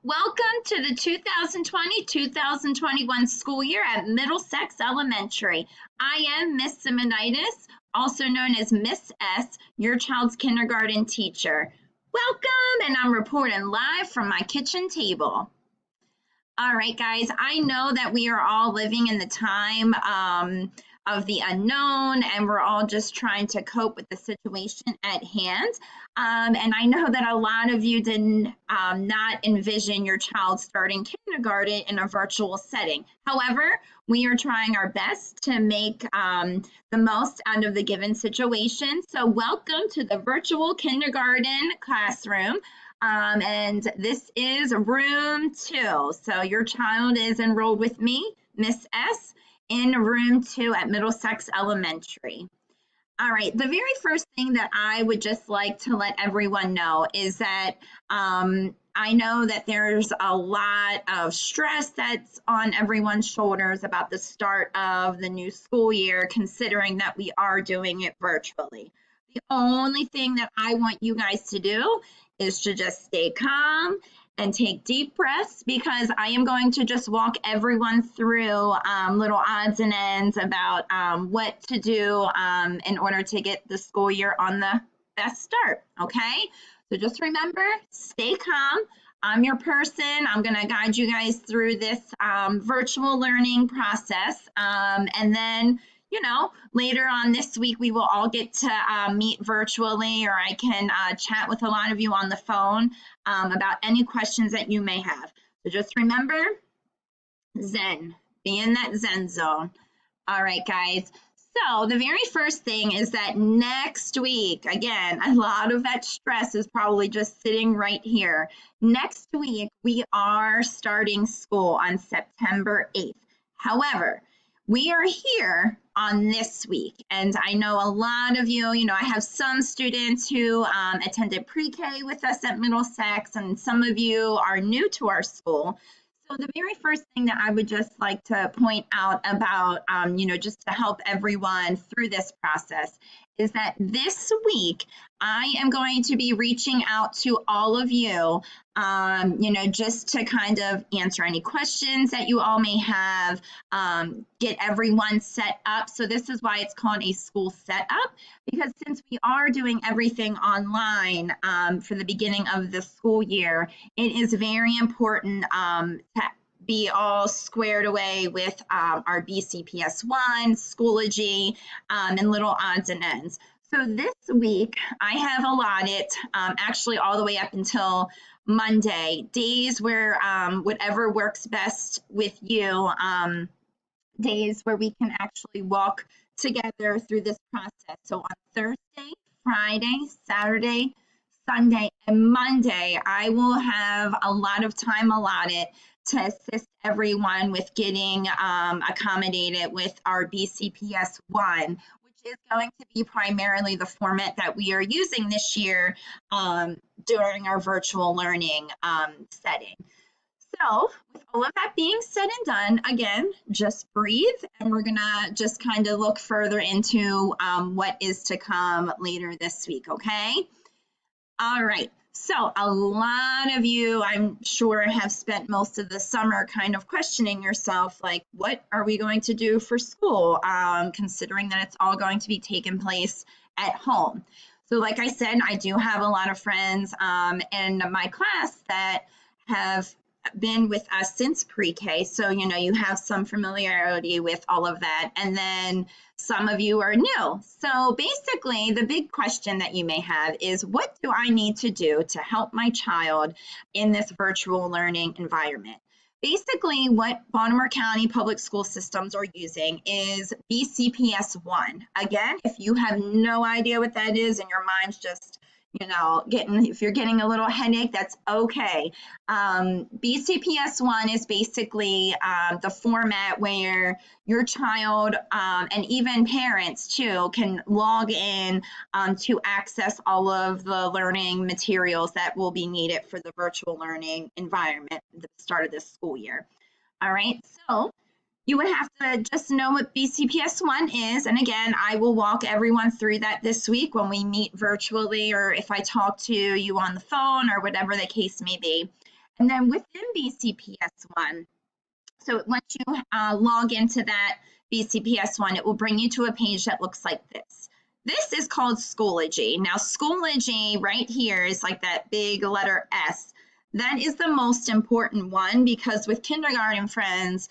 Welcome to the 2020-2021 school year at Middlesex Elementary. I am Miss Simonitis, also known as Miss S, your child's kindergarten teacher. Welcome, and I'm reporting live from my kitchen table. All right, guys, I know that we are all living in the time of the unknown, and we're all just trying to cope with the situation at hand. And I know that a lot of you did not envision your child starting kindergarten in a virtual setting. However, we are trying our best to make the most out of the given situation. So welcome to the virtual kindergarten classroom. And this is room 2. So your child is enrolled with me, Miss S, in room 2 at Middlesex Elementary. All right, the very first thing that I would just like to let everyone know is that I know that there's a lot of stress that's on everyone's shoulders about the start of the new school year, considering that we are doing it virtually. The only thing that I want you guys to do is to just stay calm and take deep breaths, because I am going to just walk everyone through little odds and ends about what to do in order to get the school year on the best start, okay? So just remember, stay calm. I'm your person. I'm going to guide you guys through this virtual learning process. And then, you know, later on this week, we will all get to meet virtually, or I can chat with a lot of you on the phone about any questions that you may have. So just remember, Zen, be in that Zen zone. All right, guys. So the very first thing is that next week, again, a lot of that stress is probably just sitting right here. Next week, we are starting school on September 8th. However, we are here on this week, and I know a lot of you, I have some students who attended pre-K with us at Middlesex, and some of you are new to our school. So the very first thing that I would just like to point out about, just to help everyone through this process, is that this week I am going to be reaching out to all of you, just to kind of answer any questions that you all may have, get everyone set up. So this is why it's called a school setup, because since we are doing everything online for the beginning of the school year, it is very important to be all squared away with our BCPS1, Schoology, and little odds and ends. So this week, I have allotted, actually all the way up until Monday, days where whatever works best with you, days where we can actually walk together through this process. So on Thursday, Friday, Saturday, Sunday, and Monday, I will have a lot of time allotted to assist everyone with getting accommodated with our BCPS 1, which is going to be primarily the format that we are using this year during our virtual learning setting. So with all of that being said and done, again, just breathe, and we're gonna just kind of look further into what is to come later this week, okay? All right, so a lot of you, I'm sure, have spent most of the summer kind of questioning yourself, like, what are we going to do for school, considering that it's all going to be taking place at home. So like I said, I do have a lot of friends in my class that have been with us since pre-K, so you have some familiarity with all of that, and then some of you are new. So basically, the big question that you may have is, what do I need to do to help my child in this virtual learning environment? Basically, what Baltimore County public school systems are using is BCPS 1. Again, if you have no idea what that is and your mind's just if you're getting a little headache, that's okay. BCPS 1 is basically the format where your child and even parents too can log in to access all of the learning materials that will be needed for the virtual learning environment at the start of this school year. All right, so you would have to just know what BCPS 1 is. And again, I will walk everyone through that this week when we meet virtually, or if I talk to you on the phone, or whatever the case may be. And then within BCPS1, so once you log into that BCPS1, it will bring you to a page that looks like this. This is called Schoology. Now, Schoology right here is like that big letter S. That is the most important one because with Kindergarten Friends,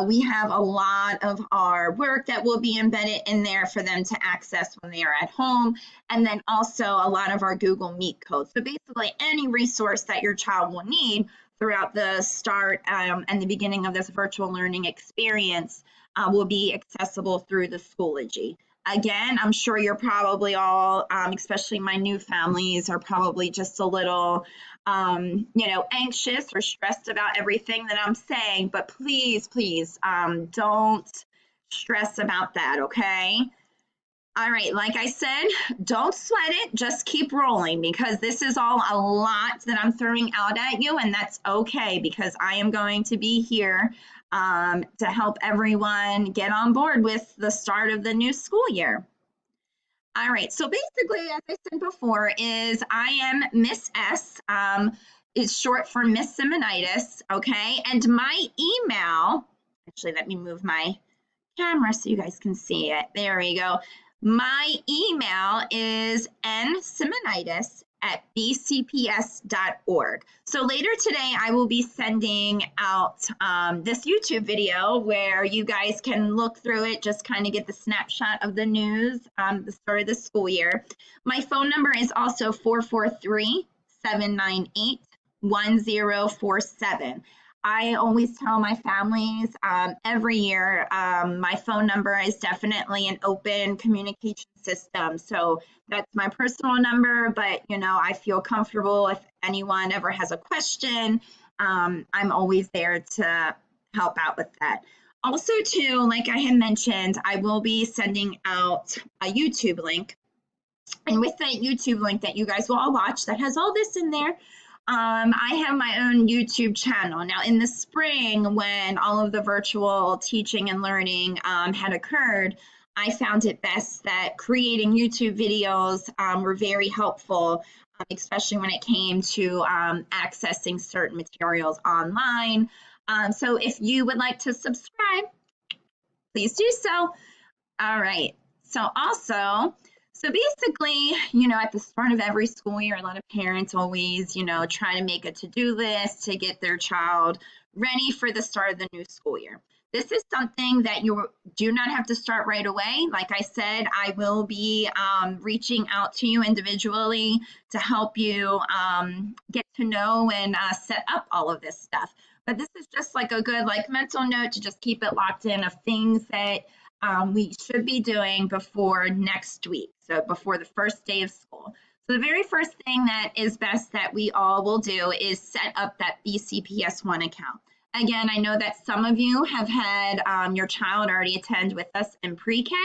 we have a lot of our work that will be embedded in there for them to access when they are at home, and then also a lot of our Google Meet codes. So basically any resource that your child will need throughout the start and the beginning of this virtual learning experience will be accessible through the Schoology. Again, I'm sure you're probably all, especially my new families, are probably just a little, anxious or stressed about everything that I'm saying, but please, please don't stress about that, okay? All right, like I said, don't sweat it, just keep rolling because this is all a lot that I'm throwing out at you, and that's okay because I am going to be here to help everyone get on board with the start of the new school year. All right, so basically, as I said before, is I am Miss S. Is short for Miss Simonitis, okay? And my email, actually, let me move my camera so you guys can see it. There we go. My email is nsimonitis@bcps.org. So later today, I will be sending out this YouTube video where you guys can look through it, just kind of get the snapshot of the news, the start of the school year. My phone number is also 443-798-1047. I always tell my families every year, my phone number is definitely an open communication system. So that's my personal number, but I feel comfortable if anyone ever has a question, I'm always there to help out with that. Also too, like I had mentioned, I will be sending out a YouTube link. And with that YouTube link that you guys will all watch that has all this in there, I have my own YouTube channel. Now, in the spring, when all of the virtual teaching and learning had occurred, I found it best that creating YouTube videos were very helpful, especially when it came to accessing certain materials online. So if you would like to subscribe, please do so. All right. So basically, at the start of every school year, a lot of parents always, try to make a to-do list to get their child ready for the start of the new school year. This is something that you do not have to start right away. Like I said, I will be reaching out to you individually to help you get to know and set up all of this stuff. But this is just like a good mental note to just keep it locked in of things that we should be doing before next week, so before the first day of school. So the very first thing that is best that we all will do is set up that BCPS1 account. Again, I know that some of you have had your child already attend with us in pre-K.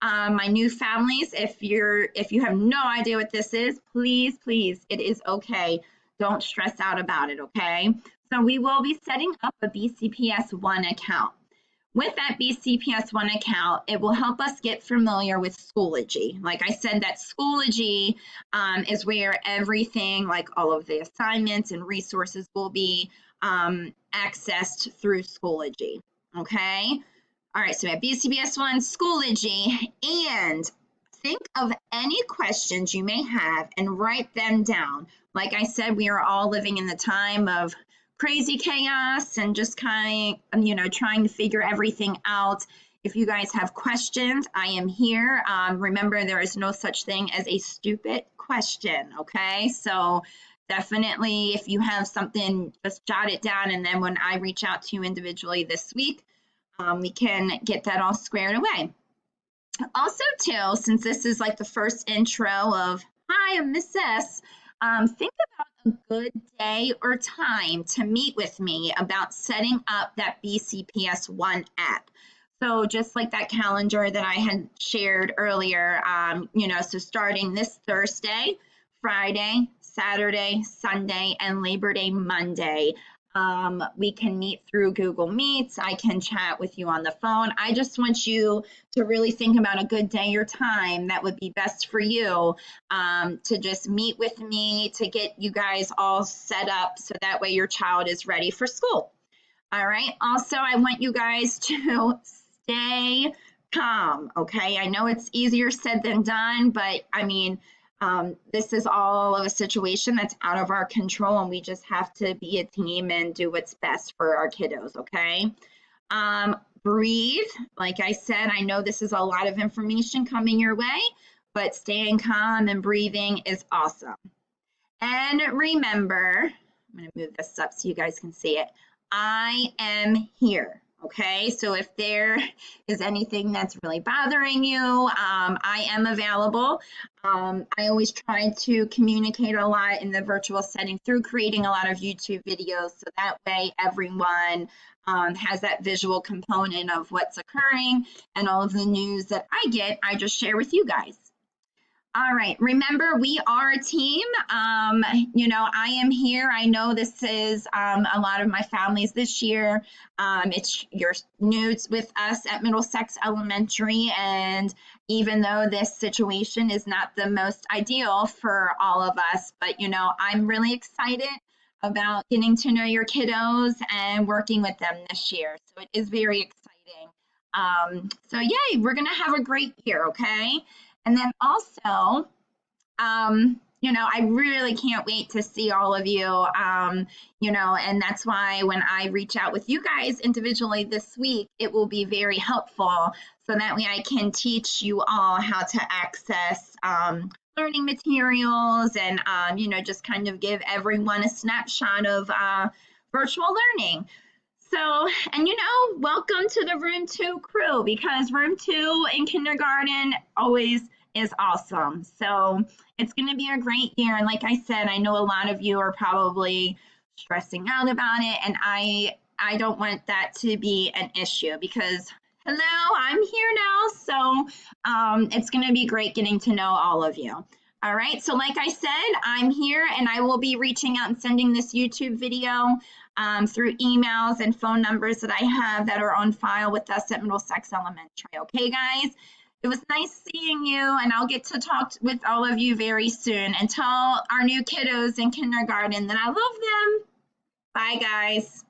My new families, if you have no idea what this is, please, it is okay. Don't stress out about it, okay? So we will be setting up a BCPS1 account. With that BCPS1 account, it will help us get familiar with Schoology. Like I said, that Schoology is where everything, like all of the assignments and resources, will be accessed through Schoology, okay? All right, so we have BCPS1, Schoology, and think of any questions you may have and write them down. Like I said, we are all living in the time of crazy chaos and just kind of, trying to figure everything out. If you guys have questions, I am here. Remember, there is no such thing as a stupid question, okay? So definitely, if you have something, just jot it down, and then when I reach out to you individually this week, we can get that all squared away. Also, too, since this is like the first intro of, hi, I'm Miss S, think about a good day or time to meet with me about setting up that BCPS1 app. So just like that calendar that I had shared earlier, so starting this Thursday, Friday, Saturday, Sunday, and Labor Day Monday, We can meet through Google Meets. I can chat with you on the phone. I just want you to really think about a good day or time that would be best for you, to just meet with me to get you guys all set up so that way your child is ready for school. All right. Also, I want you guys to stay calm. Okay. I know it's easier said than done, but I mean, this is all of a situation that's out of our control, and we just have to be a team and do what's best for our kiddos. Okay. Breathe. Like I said, I know this is a lot of information coming your way, but staying calm and breathing is awesome. And remember, I'm going to move this up so you guys can see it. I am here. Okay, so if there is anything that's really bothering you, I am available. I always try to communicate a lot in the virtual setting through creating a lot of YouTube videos, so that way everyone has that visual component of what's occurring, and all of the news that I get, I just share with you guys. All right, remember, we are a team. I am here. I know this is a lot of my families this year. You're new with us at Middlesex Elementary, and even though this situation is not the most ideal for all of us, but I'm really excited about getting to know your kiddos and working with them this year. So it is very exciting. So yay, we're gonna have a great year, okay? And then also, I really can't wait to see all of you, and that's why when I reach out with you guys individually this week, it will be very helpful so that way I can teach you all how to access learning materials and, just kind of give everyone a snapshot of virtual learning. So, and welcome to the Room 2 crew, because Room 2 in kindergarten always is awesome. So it's going to be a great year. And like I said, I know a lot of you are probably stressing out about it. And I don't want that to be an issue, because hello, I'm here now. So it's going to be great getting to know all of you. All right. So like I said, I'm here, and I will be reaching out and sending this YouTube video through emails and phone numbers that I have that are on file with us at Middlesex Elementary. Okay, guys? It was nice seeing you, and I'll get to talk with all of you very soon. And tell our new kiddos in kindergarten that I love them. Bye, guys.